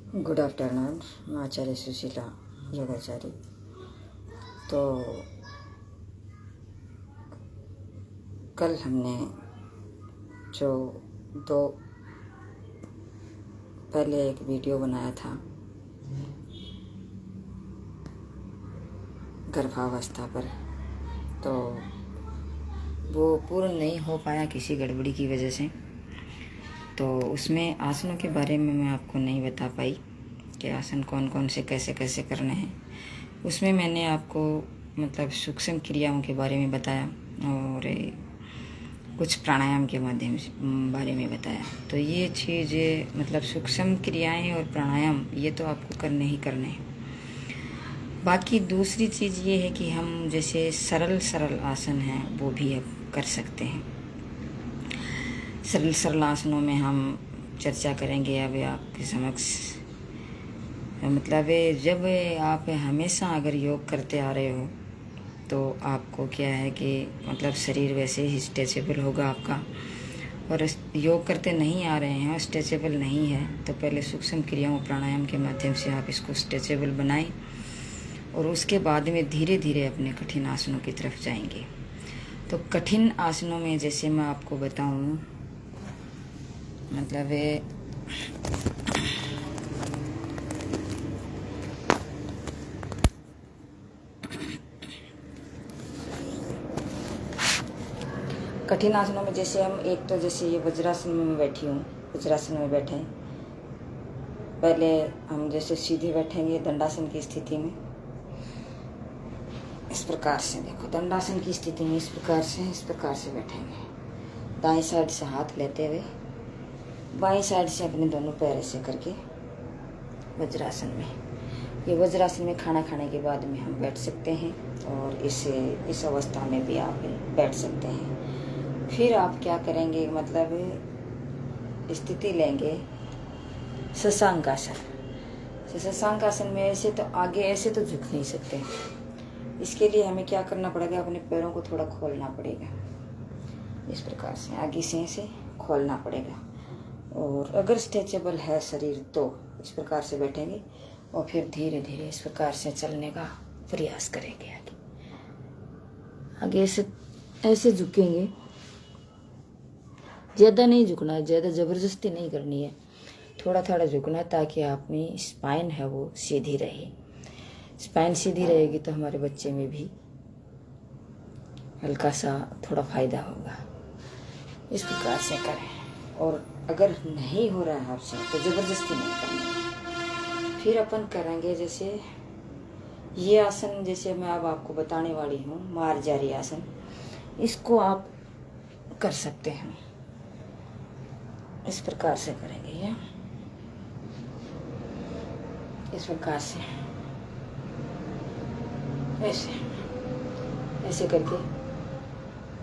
Good afternoon. मैं आचार्य सुशीला योगाचार्य। तो कल हमने जो पहले एक वीडियो बनाया था गर्भावस्था पर, तो वो पूर्ण नहीं हो पाया किसी गड़बड़ी की वजह से। तो उसमें आसनों के बारे में मैं आपको नहीं बता पाई कि आसन कौन कौन से कैसे कैसे करने हैं। उसमें मैंने आपको मतलब सूक्ष्म क्रियाओं के बारे में बताया और कुछ प्राणायाम के माध्यम से बारे में बताया। तो ये चीज़ मतलब सूक्ष्म क्रियाएं और प्राणायाम ये तो आपको करने ही करने हैं। बाकी दूसरी चीज़ ये है कि हम जैसे सरल आसन हैं वो भी अब कर सकते हैं। सरल आसनों में हम चर्चा करेंगे अब आपके समक्ष। मतलब जब आप हमेशा अगर योग करते आ रहे हो तो आपको क्या है कि मतलब शरीर वैसे ही स्ट्रेचेबल होगा आपका, और योग करते नहीं आ रहे हैं और स्ट्रेचेबल नहीं है तो पहले सूक्ष्म क्रियाओं प्राणायाम के माध्यम से आप इसको स्ट्रेचेबल बनाएं और उसके बाद में धीरे धीरे अपने कठिन आसनों की तरफ जाएंगे। तो कठिन आसनों में जैसे मैं आपको बताऊं, मतलब कठिन आसनों में जैसे हम एक तो जैसे ये वज्रासन में मैं बैठी हूँ, वज्रासन में बैठे हैं। पहले हम जैसे सीधे बैठेंगे दंडासन की स्थिति में, इस प्रकार से देखो दंडासन की स्थिति में इस प्रकार से बैठेंगे। दाएं साइड से हाथ लेते हुए बाएं साइड से अपने दोनों पैर ऐसे करके वज्रासन में, ये वज्रासन में खाना खाने के बाद में हम बैठ सकते हैं और इस अवस्था में भी आप बैठ सकते हैं। फिर आप क्या करेंगे, मतलब स्थिति लेंगे शशांक आसन। शशांक आसन में ऐसे तो आगे ऐसे तो झुक नहीं सकते। इसके लिए हमें क्या करना पड़ेगा, अपने पैरों को थोड़ा खोलना पड़ेगा। इस प्रकार से आगे से ऐसे खोलना पड़ेगा और अगर स्ट्रेचेबल है शरीर तो इस प्रकार से बैठेंगे और फिर धीरे धीरे इस प्रकार से चलने का प्रयास करेंगे। आगे ऐसे झुकेंगे, ज़्यादा नहीं झुकना है, ज़्यादा ज़बरदस्ती नहीं करनी है, थोड़ा थोड़ा झुकना है ताकि अपनी स्पाइन है वो सीधी रहे। स्पाइन सीधी रहेगी तो हमारे बच्चे में भी हल्का सा थोड़ा फायदा होगा। इस प्रकार से करें और अगर नहीं हो रहा है आपसे तो ज़बरदस्ती नहीं करनी है। फिर अपन करेंगे जैसे ये आसन, जैसे मैं अब आपको बताने वाली हूँ मार्जारी आसन, इसको आप कर सकते हैं। इस प्रकार से करेंगे ये, इस प्रकार से ऐसे करके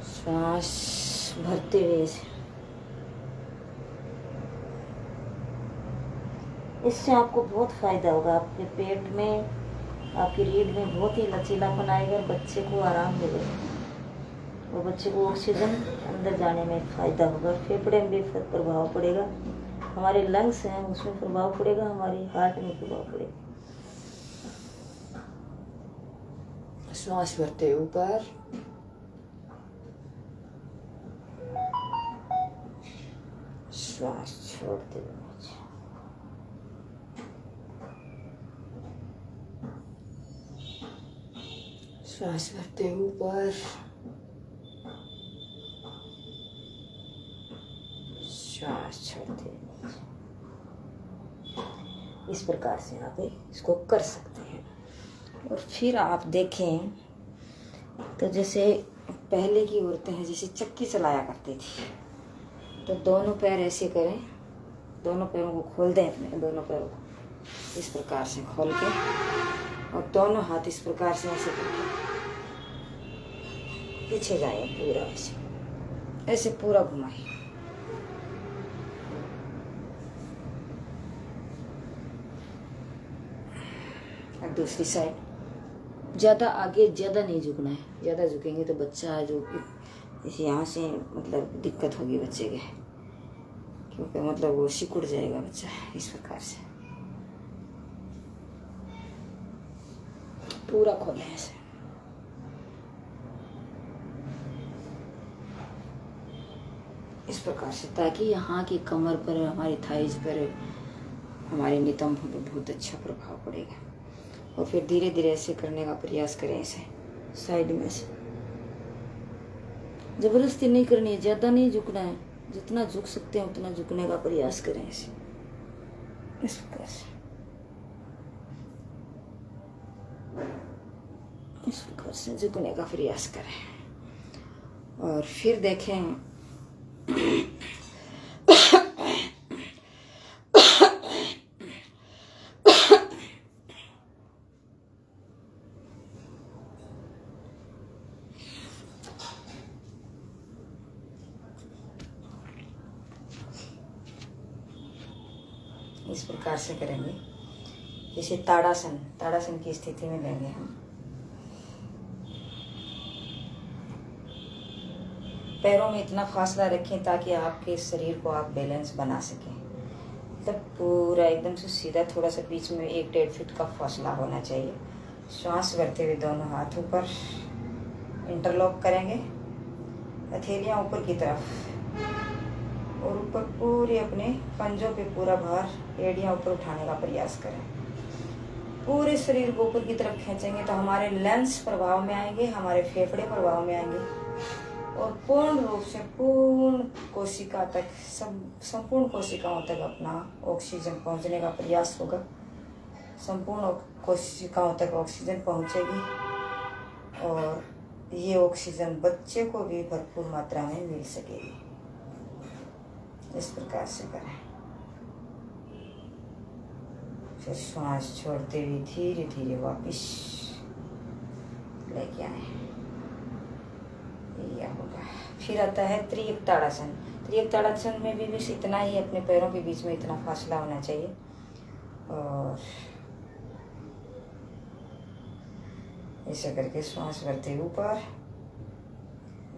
श्वास भरते हुए इससे आपको बहुत फायदा होगा। आपके पेट में, आपकी रीढ़ में बहुत ही लचीलापन आएगा और बच्चे को आराम मिलेगा और बच्चे को ऑक्सीजन अंदर जाने में फायदा होगा। फेफड़े में भी प्रभाव पड़ेगा, हमारे लंग्स हैं उसमें प्रभाव पड़ेगा, हमारे हार्ट में प्रभाव पड़ेगा। श्वास भरते ऊपर, श्वास छोड़ते हुए नीचे। श्वास भरते ऊपर, श्वास छोड़ते नीचे। इस प्रकार से आप इसको कर सकते हैं। और फिर आप देखें तो जैसे पहले की औरतें हैं जैसे चक्की चलाया करती थी, तो दोनों पैर ऐसे करें, दोनों पैरों को खोल दें, अपने दोनों पैरों को इस प्रकार से खोल के और दोनों हाथ इस प्रकार से ऐसे करके पीछे जाए, पूरा ऐसे पूरा घुमाए। और दूसरी साइड ज़्यादा आगे ज़्यादा नहीं झुकना है, ज़्यादा झुकेंगे तो बच्चा जो इस यहाँ से मतलब दिक्कत होगी बच्चे के, क्योंकि मतलब वो सिकुड़ जाएगा बच्चा। इस प्रकार से पूरा खोलें ऐसे। इस प्रकार से, ताकि यहाँ की कमर पर, हमारी थाइज पर, हमारे नितंब पर बहुत अच्छा प्रभाव पड़ेगा। और फिर धीरे धीरे ऐसे करने का प्रयास करें, ऐसे साइड में से। जबरदस्ती नहीं करनी है, ज़्यादा नहीं झुकना है, जितना झुक सकते हैं उतना झुकने का प्रयास करें ऐसे, इस प्रकार से। इस प्रकार से झुकने का प्रयास करें। और फिर देखें इस प्रकार से करेंगे, जैसे ताड़ासन, ताड़ासन की स्थिति में लेंगे हम। पैरों में इतना फासला रखें ताकि आपके शरीर को आप बैलेंस बना सकें। मतलब पूरा एकदम से सीधा, थोड़ा सा बीच में 1-1.5 फीट का फासला होना चाहिए। श्वास भरते हुए दोनों हाथ ऊपर इंटरलॉक करेंगे, हथेलियां ऊपर की तरफ, और ऊपर पूरे अपने पंजों पे पूरा भार, एड़ियां ऊपर उठाने का प्रयास करें। पूरे शरीर को ऊपर की तरफ खींचेंगे तो हमारे लेंस प्रभाव में आएंगे, हमारे फेफड़े प्रभाव में आएंगे, और पूर्ण रूप से पूर्ण कोशिका तक, संपूर्ण कोशिकाओं तक अपना ऑक्सीजन पहुंचने का प्रयास होगा। संपूर्ण कोशिकाओं तक ऑक्सीजन पहुंचेगी, और ये ऑक्सीजन बच्चे को भी भरपूर मात्रा में मिल सकेगी। इस प्रकार से करें। फिर श्वास छोड़ते हुए धीरे धीरे वापस लेके आए, यह होगा। फिर आता है त्रियक ताड़ासन। त्रियक ताड़ासन में भी बस इतना ही, अपने पैरों के बीच में इतना फासला होना चाहिए। और ऐसे करके श्वास भरते ऊपर,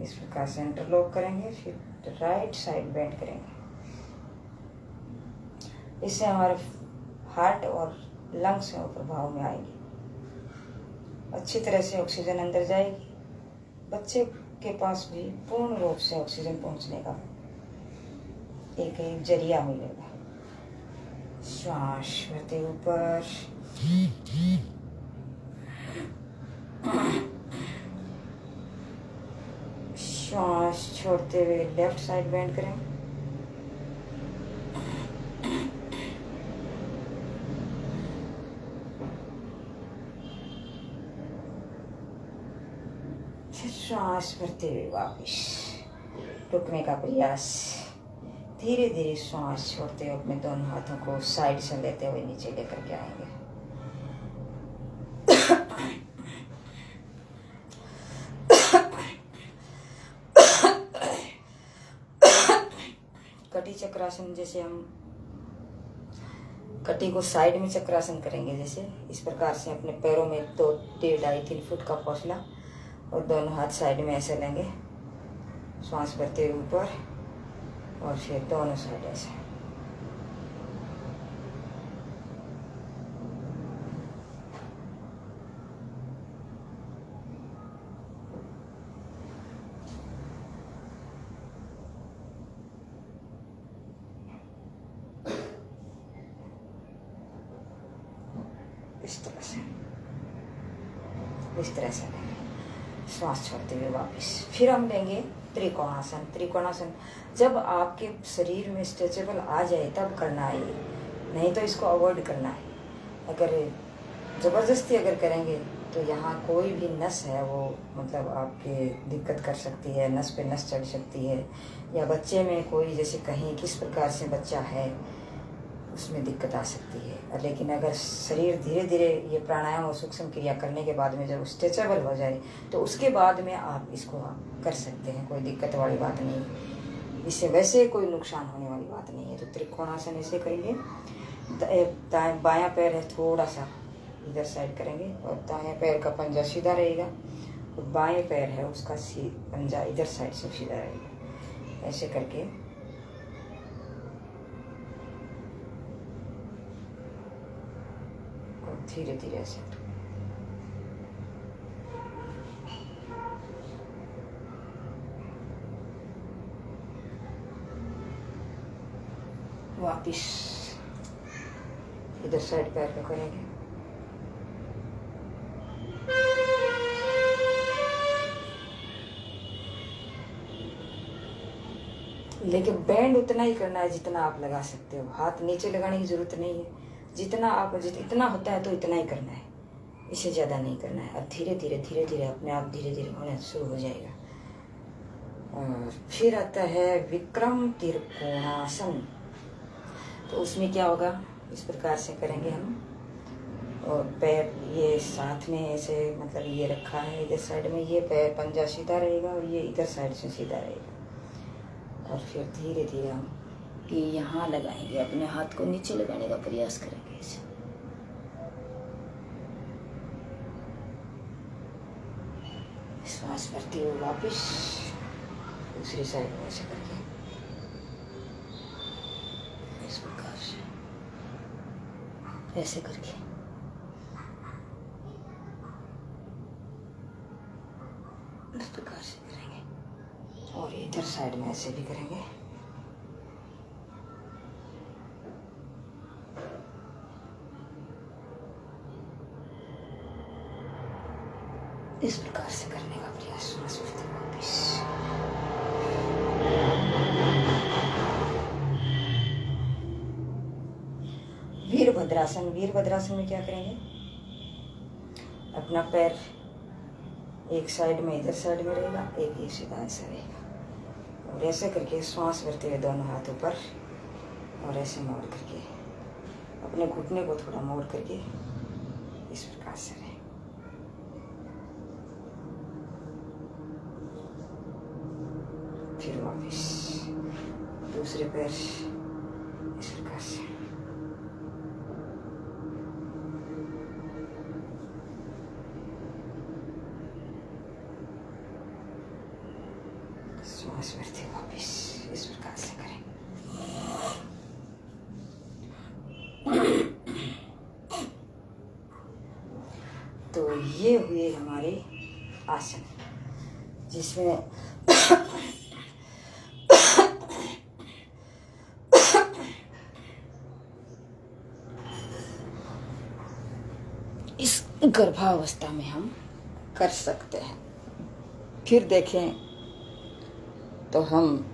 इस प्रकार से इंटरलॉक करेंगे। फिर राइट साइड बेंड करेंगे। इससे हमारे हार्ट और लंग्स में प्रभाव में आएगी, अच्छी तरह से ऑक्सीजन अंदर जाएगी, बच्चे के पास भी पूर्ण रूप से ऑक्सीजन पहुंचने का एक जरिया मिलेगा। श्वास भरते ऊपर, श्वास छोड़ते हुए लेफ्ट साइड बेंड करें। श्वास भरते हुए वापस रुकने का प्रयास। धीरे धीरे श्वास छोड़ते हुए अपने दोनों हाथों को साइड से लेते हुए नीचे लेकर के आएंगे। कटी चक्रासन, जैसे हम कटी को साइड में चक्रासन करेंगे, जैसे इस प्रकार से अपने पैरों में 2-2.5-3 फुट का फासला, और दोनों हाथ साइड में ऐसे लेंगे। श्वास भरते हुए ऊपर, और फिर दोनों साइड ऐसे। इस तरह से लेंगे, श्वास छोड़ते हुए वापस। फिर हम लेंगे त्रिकोणासन। त्रिकोणासन जब आपके शरीर में स्ट्रेचेबल आ जाए तब करना है, नहीं तो इसको अवॉइड करना है। अगर ज़बरदस्ती अगर करेंगे तो यहाँ कोई भी नस है वो मतलब आपके दिक्कत कर सकती है, नस पे नस चढ़ सकती है, या बच्चे में कोई जैसे कहीं किस प्रकार से बच्चा है उसमें दिक्कत आ सकती है। लेकिन अगर शरीर धीरे धीरे ये प्राणायाम और सूक्ष्म क्रिया करने के बाद में जब स्ट्रेचेबल हो जाए तो उसके बाद में आप इसको कर सकते हैं, कोई दिक्कत वाली बात नहीं है। इससे वैसे कोई नुकसान होने वाली बात नहीं है। तो त्रिकोणासन ऐसे करेंगे, बायां पैर है थोड़ा सा इधर साइड करेंगे, और दायां पैर का पंजा सीधा रहेगा, और बाएं पैर है उसका पंजा इधर साइड से सीधा रहेगा। ऐसे करके धीरे धीरे ऐसे वापिस इधर साइड पैर को करेंगे। लेकिन बैंड उतना ही करना है जितना आप लगा सकते हो। हाथ नीचे लगाने की जरूरत नहीं है। जितना आप इतना होता है तो इतना ही करना है, इससे ज़्यादा नहीं करना है। अब धीरे धीरे अपने आप धीरे धीरे होना शुरू हो जाएगा। और फिर आता है विक्रम त्रिकोणासन। तो उसमें क्या होगा, इस प्रकार से करेंगे हम। और पैर ये साथ में ऐसे मतलब ये रखा है इधर साइड में, ये पैर पंजा सीधा रहेगा और ये इधर साइड से सीधा रहेगा। और फिर धीरे धीरे हम ये यहाँ लगाएंगे, अपने हाथ को नीचे लगाने का प्रयास करेंगे इसे। श्वास भरते हुए वापस दूसरी साइड में ऐसे करके इस प्रकार से ऐसे करके इस प्रकार से करेंगे। और इधर साइड में ऐसे भी करेंगे। इस प्रकार से करने का प्रयास वापिस। वीरभद्रासन। वीरभद्रासन में क्या करेंगे, अपना पैर एक साइड में इधर साइड में रहेगा, एक ये सीधा ऐसा रहेगा। और ऐसे करके श्वास भरते हुए दोनों हाथ ऊपर और ऐसे मोड़ करके अपने घुटने को थोड़ा मोड़ करके इस प्रकार से रहे। फिर वापिस दूसरे पैर इस प्रकार से। श्वास भरते वापिस इस प्रकार से करें। तो ये हुए हमारे आसन, जिसमें इस गर्भावस्था में हम कर सकते हैं। फिर देखें तो हम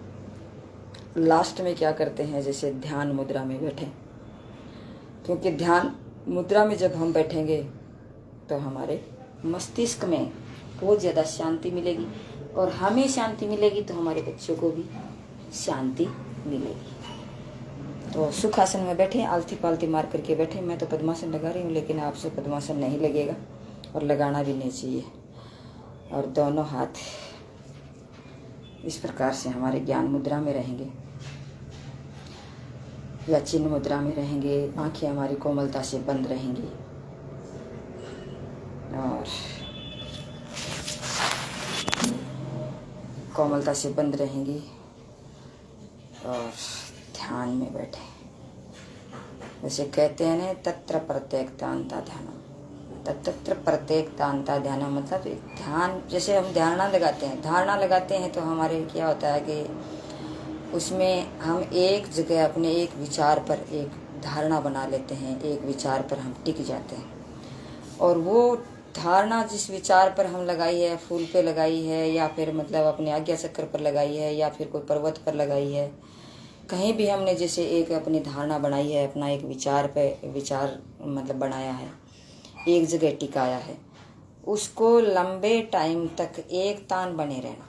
लास्ट में क्या करते हैं, जैसे ध्यान मुद्रा में बैठे, क्योंकि ध्यान मुद्रा में जब हम बैठेंगे तो हमारे मस्तिष्क में बहुत ज़्यादा शांति मिलेगी, और हमें शांति मिलेगी तो हमारे बच्चों को भी शांति मिलेगी। तो सुखासन में बैठे, आलती पालती मार करके बैठे। मैं तो पद्मासन लगा रही हूँ, लेकिन आपसे पद्मासन नहीं लगेगा और लगाना भी नहीं चाहिए। और दोनों हाथ इस प्रकार से हमारे ज्ञान मुद्रा में रहेंगे या चिन्ह मुद्रा में रहेंगे। आंखें हमारी कोमलता से बंद रहेंगी और कोमलता से बंद रहेंगी और ध्यान में बैठे। जैसे कहते हैं ना, तत्र प्रत्येकतांता ध्यानम। तत्र प्रत्येकतांता ध्यानम मतलब ध्यान, जैसे हम धारणा लगाते हैं तो हमारे क्या होता है कि उसमें हम एक जगह अपने एक विचार पर एक धारणा बना लेते हैं, एक विचार पर हम टिक जाते हैं। और वो धारणा जिस विचार पर हम लगाई है, फूल पे लगाई है या फिर मतलब अपने आज्ञा चक्र पर लगाई है या फिर कोई पर्वत पर लगाई है, कहीं भी हमने जैसे एक अपनी धारणा बनाई है, अपना एक विचार मतलब बनाया है, एक जगह टिकाया है, उसको लंबे टाइम तक एक तान बने रहना,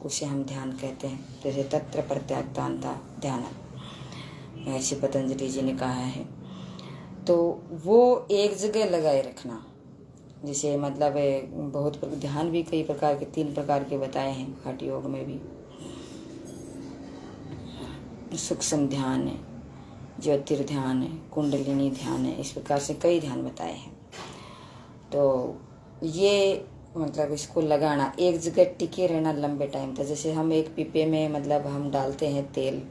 उसे हम ध्यान कहते हैं। जैसे तत्र प्रत्येकतांता ध्यानम, ऐसे पतंजलि जी ने कहा है। तो वो एक जगह लगाए रखना, जैसे मतलब बहुत ध्यान भी कई प्रकार के, 3 प्रकार के बताए हैं हठ योग में भी। सूक्ष्म ध्यान है, ज्योतिर्ध्यान है, कुंडलिनी ध्यान है, इस प्रकार से कई ध्यान बताए हैं। तो ये मतलब इसको लगाना, एक जगह टिके रहना लंबे टाइम तक। जैसे हम एक पीपे में मतलब हम डालते हैं तेल,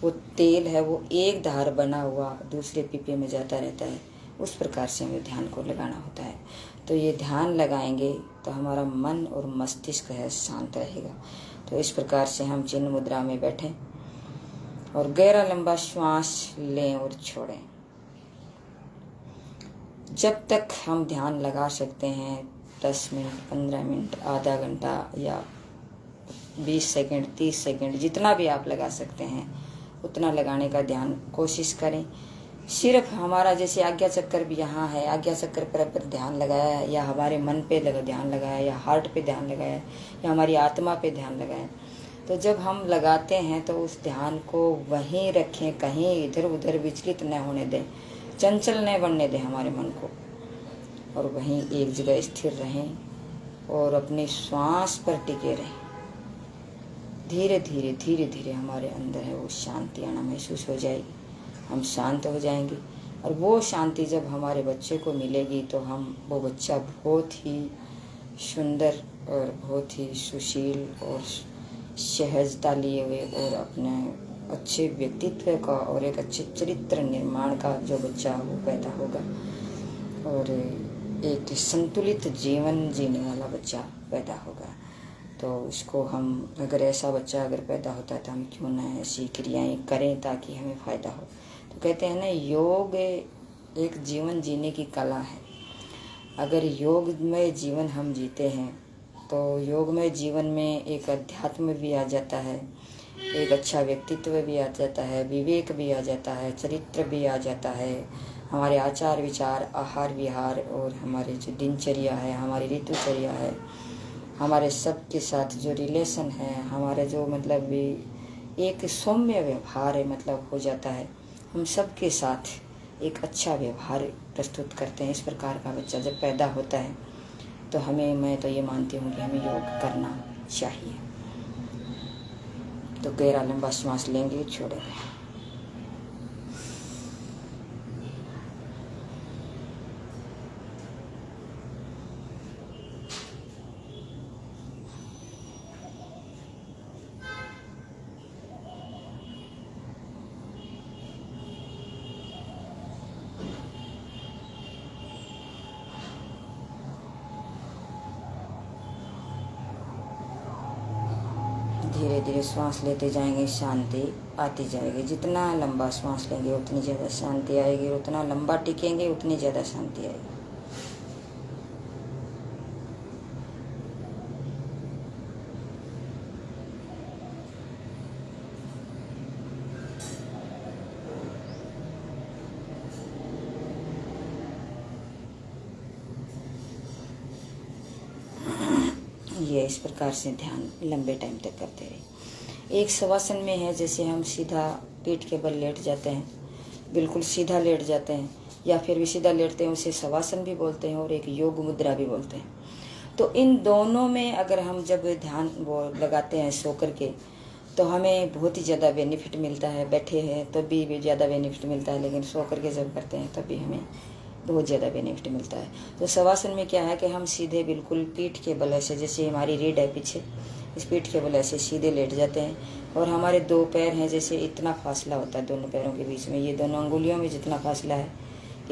वो तेल है वो एक धार बना हुआ दूसरे पीपे में जाता रहता है, उस प्रकार से हमें ध्यान को लगाना होता है। तो ये ध्यान लगाएंगे तो हमारा मन और मस्तिष्क है शांत रहेगा। तो इस प्रकार से हम चिन्ह मुद्रा में बैठें और गहरा लंबा श्वास लें और छोड़ें। जब तक हम ध्यान लगा सकते हैं 10 मिनट, 15 मिनट, आधा घंटा या 20 सेकंड, 30 सेकंड, जितना भी आप लगा सकते हैं उतना लगाने का ध्यान कोशिश करें। सिर्फ हमारा जैसे आज्ञा चक्कर भी यहाँ है, आज्ञा चक्कर पर ध्यान लगाया या हमारे मन पे ध्यान लगाया या हार्ट पे ध्यान लगाया या हमारी आत्मा पे ध्यान लगाया, तो जब हम लगाते हैं तो उस ध्यान को वहीं रखें, कहीं इधर उधर विचलित न होने दें, चंचल न बनने दें हमारे मन को, और वहीं एक जगह स्थिर रहें और अपनी श्वास पर टिके रहें। धीरे धीरे धीरे धीरे हमारे अंदर है वो शांति आना महसूस हो जाएगी, हम शांत हो जाएंगे। और वो शांति जब हमारे बच्चे को मिलेगी तो वो बच्चा बहुत ही सुंदर और बहुत ही सुशील और सहजता लिए हुए और अपने अच्छे व्यक्तित्व का और एक अच्छे चरित्र निर्माण का जो बच्चा वो पैदा होगा, और एक संतुलित जीवन जीने वाला बच्चा पैदा होगा। तो उसको हम अगर ऐसा बच्चा अगर पैदा होता है तो हम क्यों ना ऐसी क्रियाएं करें ताकि हमें फ़ायदा हो। तो कहते हैं ना, योग एक जीवन जीने की कला है। अगर योगमय जीवन हम जीते हैं तो योगमय जीवन में एक अध्यात्म भी आ जाता है, एक अच्छा व्यक्तित्व भी आ जाता है, विवेक भी आ जाता है, चरित्र भी आ जाता है, हमारे आचार विचार, आहार विहार और हमारे जो दिनचर्या है, हमारी ऋतुचर्या है, हमारे सबके साथ जो रिलेशन है, हमारे जो मतलब भी एक सौम्य व्यवहार है मतलब हो जाता है। हम सबके साथ एक अच्छा व्यवहार प्रस्तुत करते हैं। इस प्रकार का बच्चा जब पैदा होता है तो मैं तो ये मानती हूँ कि हमें योग करना चाहिए। तो गहरा लंबा श्वास लेंगे, छोड़ेंगे। धीरे धीरे श्वास लेते जाएंगे, शांति आती जाएगी। जितना लंबा श्वास लेंगे उतनी ज़्यादा शांति आएगी, उतना लंबा टिकेंगे उतनी ज़्यादा शांति आएगी। ये इस प्रकार से ध्यान लंबे टाइम तक करते रहे। एक शवासन में है, जैसे हम सीधा पीठ के बल लेट जाते हैं, बिल्कुल सीधा लेट जाते हैं या फिर भी सीधा लेटते हैं, उसे शवासन भी बोलते हैं और एक योग मुद्रा भी बोलते हैं। तो इन दोनों में अगर हम जब ध्यान वो लगाते हैं सो करके तो हमें बहुत ही ज़्यादा बेनिफिट मिलता है। बैठे हैं तब भी ज़्यादा बेनिफिट मिलता है, लेकिन सो करके जब करते हैं तब भी हमें बहुत ज़्यादा बेनिफिट मिलता है। तो शवासन में क्या है कि हम सीधे बिल्कुल पीठ के बल ऐसे, जैसे हमारी रीढ़ है पीछे, इस पीठ के बल ऐसे सीधे लेट जाते हैं और हमारे दो पैर हैं, जैसे इतना फासला होता है दोनों पैरों के बीच में, ये दोनों अंगुलियों में जितना फासला है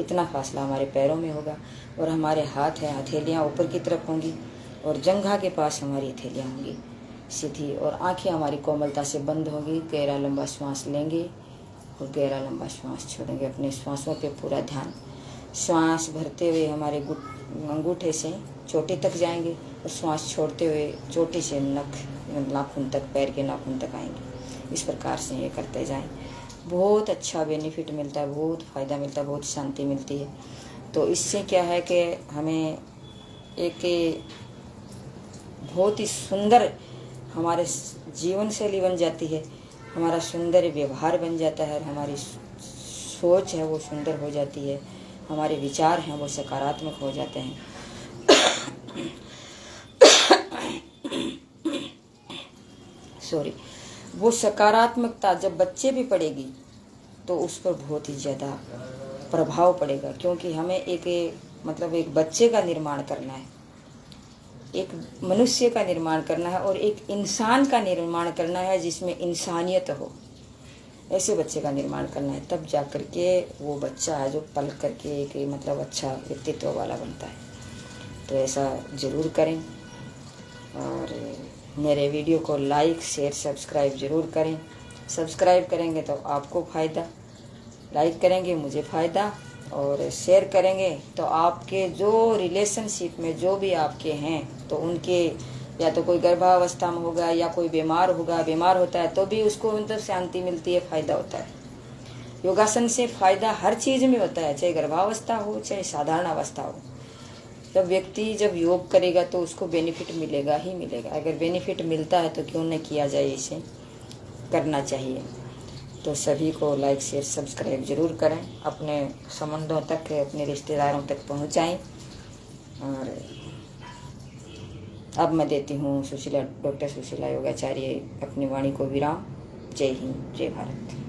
इतना फासला हमारे पैरों में होगा। और हमारे हाथ हैं, हथेलियाँ ऊपर की तरफ होंगी और जंघा के पास हमारी हथेलियाँ होंगी सीधी, और आँखें हमारी कोमलता से बंद होंगी। गहरा लंबा श्वास लेंगे और गहरा लंबा श्वास छोड़ेंगे। अपने श्वासों पे पूरा ध्यान, श्वास भरते हुए हमारे अंगूठे से चोटी तक जाएंगे और श्वास छोड़ते हुए चोटी से नाखून तक, पैर के नाखून तक आएंगे। इस प्रकार से ये करते जाएं। बहुत अच्छा बेनिफिट मिलता है, बहुत फ़ायदा मिलता है, बहुत शांति मिलती है। तो इससे क्या है कि हमें एक बहुत ही सुंदर हमारे जीवन शैली बन जाती है, हमारा सुंदर व्यवहार बन जाता है, हमारी सोच है वो सुंदर हो जाती है, हमारे विचार हैं वो सकारात्मक हो जाते हैं। वो सकारात्मकता जब बच्चे भी पड़ेगी तो उस पर बहुत ही ज़्यादा प्रभाव पड़ेगा, क्योंकि हमें एक बच्चे का निर्माण करना है, एक मनुष्य का निर्माण करना है और एक इंसान का निर्माण करना है जिसमें इंसानियत हो। ऐसे बच्चे का निर्माण करना है, तब जा कर के वो बच्चा है जो पल करके एक अच्छा व्यक्तित्व वाला बनता है। तो ऐसा ज़रूर करें और मेरे वीडियो को लाइक शेयर सब्सक्राइब ज़रूर करें। सब्सक्राइब करेंगे तो आपको फ़ायदा, लाइक करेंगे मुझे फ़ायदा, और शेयर करेंगे तो आपके जो रिलेशनशिप में जो भी आपके हैं तो उनके, या तो कोई गर्भावस्था में होगा या कोई बीमार होता है तो भी उसको मतलब शांति मिलती है, फ़ायदा होता है। योगासन से फ़ायदा हर चीज़ में होता है, चाहे गर्भावस्था हो चाहे साधारण अवस्था हो। जब योग करेगा तो उसको बेनिफिट मिलेगा ही मिलेगा। अगर बेनिफिट मिलता है तो क्यों न किया जाए, इसे करना चाहिए। तो सभी को लाइक शेयर सब्सक्राइब जरूर करें, अपने संबंधों तक, अपने रिश्तेदारों तक पहुंचाएं। और अब मैं देती हूँ डॉक्टर सुशीला योगाचार्य अपनी वाणी को विराम। जय हिंद, जय भारत।